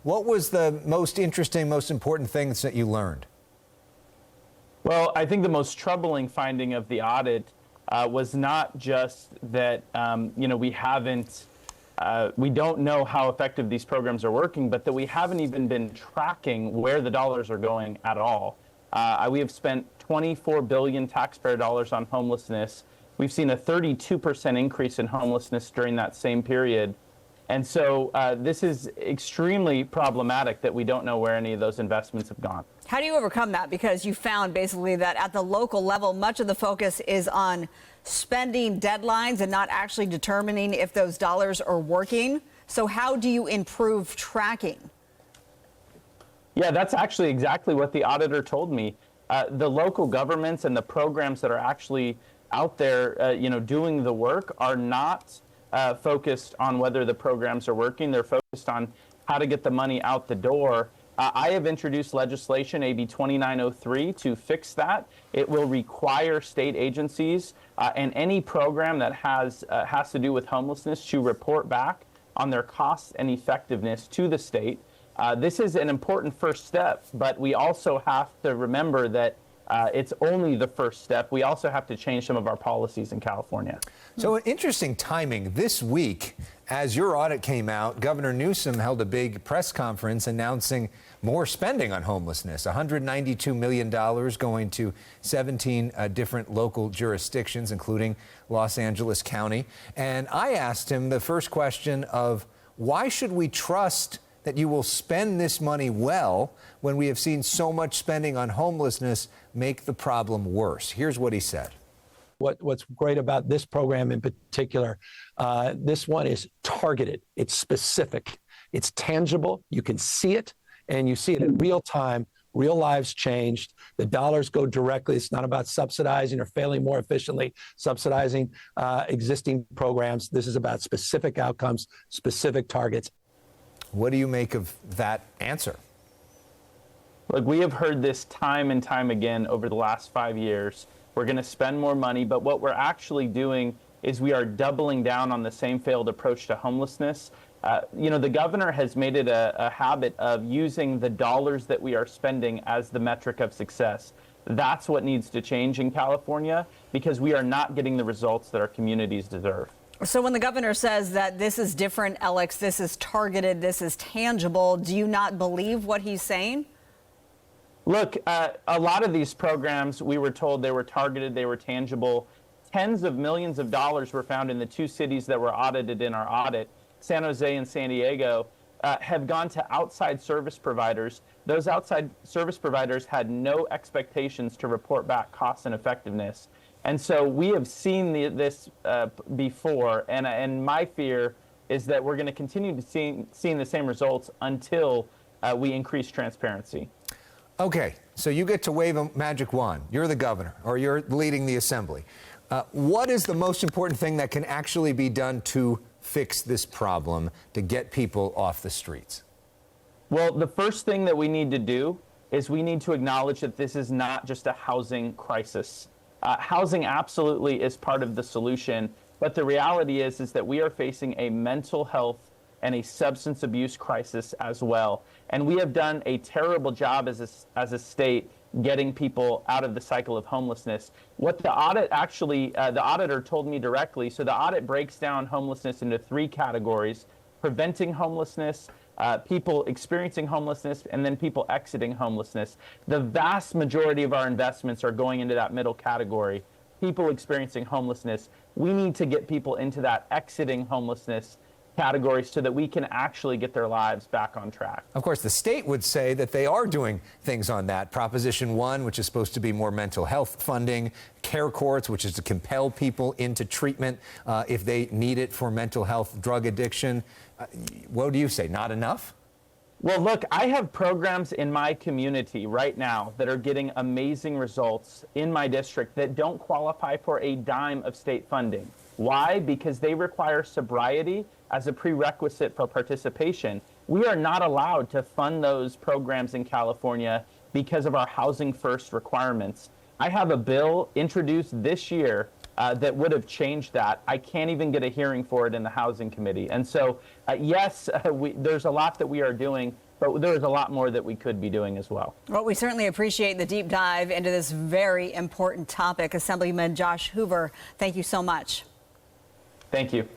What was the most interesting, most important things that you learned? Well, I think the most troubling finding of the audit was not just that, we don't know how effective these programs are working, but that we haven't even been tracking where the dollars are going at all. We have spent 24 billion taxpayer dollars on homelessness. We've seen a 32% increase in homelessness during that same period. And so this is extremely problematic that we don't know where any of those investments have gone. How do you overcome that? Because you found basically that at the local level, much of the focus is on spending deadlines and not actually determining if those dollars are working. So how do you improve tracking? Yeah, that's actually exactly what the auditor told me. The local governments and the programs that are actually out there, doing the work are not focused on whether the programs are working. They're focused on how to get the money out the door. I have introduced legislation, AB 2903, to fix that. It will require state agencies and any program that has to do with homelessness to report back on their costs and effectiveness to the state. This is an important first step, but we also have to remember that it's only the first step. We also have to change some of our policies in California. So interesting timing. This week, as your audit came out, Governor Newsom held a big press conference announcing more spending on homelessness, $192 million going to 17 different local jurisdictions, including Los Angeles County. And I asked him the first question of why should we trust that you will spend this money well when we have seen so much spending on homelessness make the problem worse? Here's what he said. What's great about this program in particular, this one is targeted, it's specific, it's tangible, you can see it, and you see it in real time, real lives changed, the dollars go directly. It's not about subsidizing or failing more efficiently, subsidizing existing programs. This is about specific outcomes, specific targets. What do you make of that answer? Look, we have heard this time and time again over the last 5 years. We're going to spend more money, but what we're actually doing is we are doubling down on the same failed approach to homelessness. The governor has made it a habit of using the dollars that we are spending as the metric of success. That's what needs to change in California because we are not getting the results that our communities deserve. So when the governor says that this is different, Elex, this is targeted, this is tangible, do you not believe what he's saying? Look, a lot of these programs, we were told they were targeted, they were tangible. Tens of millions of dollars were found in the two cities that were audited in our audit, San Jose and San Diego, have gone to outside service providers. Those outside service providers had no expectations to report back costs and effectiveness. And so we have seen this before, and my fear is that we're going to continue to seeing the same results until we increase transparency. Okay, so you get to wave a magic wand. You're the governor, or you're leading the assembly. What is the most important thing that can actually be done to fix this problem, to get people off the streets? Well, the first thing that we need to do is we need to acknowledge that this is not just a housing crisis. Housing absolutely is part of the solution, but the reality is that we are facing a mental health and a substance abuse crisis as well. And we have done a terrible job as a state getting people out of the cycle of homelessness. What the audit actually, the auditor told me directly, so the audit breaks down homelessness into three categories: preventing homelessness, people experiencing homelessness, and then people exiting homelessness. The vast majority of our investments are going into that middle category, people experiencing homelessness. We need to get people into that exiting homelessness categories so that we can actually get their lives back on track. Of course, the state would say that they are doing things on that. Proposition 1, which is supposed to be more mental health funding, care courts, which is to compel people into treatment if they need it for mental health, drug addiction. What do you say? Not enough? Well, look, I have programs in my community right now that are getting amazing results in my district that don't qualify for a dime of state funding. Why? Because they require sobriety as a prerequisite for participation. We are not allowed to fund those programs in California because of our Housing First requirements. I have a bill introduced this year that would have changed that. I can't even get a hearing for it in the Housing Committee. And so, yes, there's a lot that we are doing, but there is a lot more that we could be doing as well. Well, we certainly appreciate the deep dive into this very important topic. Assemblyman Josh Hoover, thank you so much. Thank you.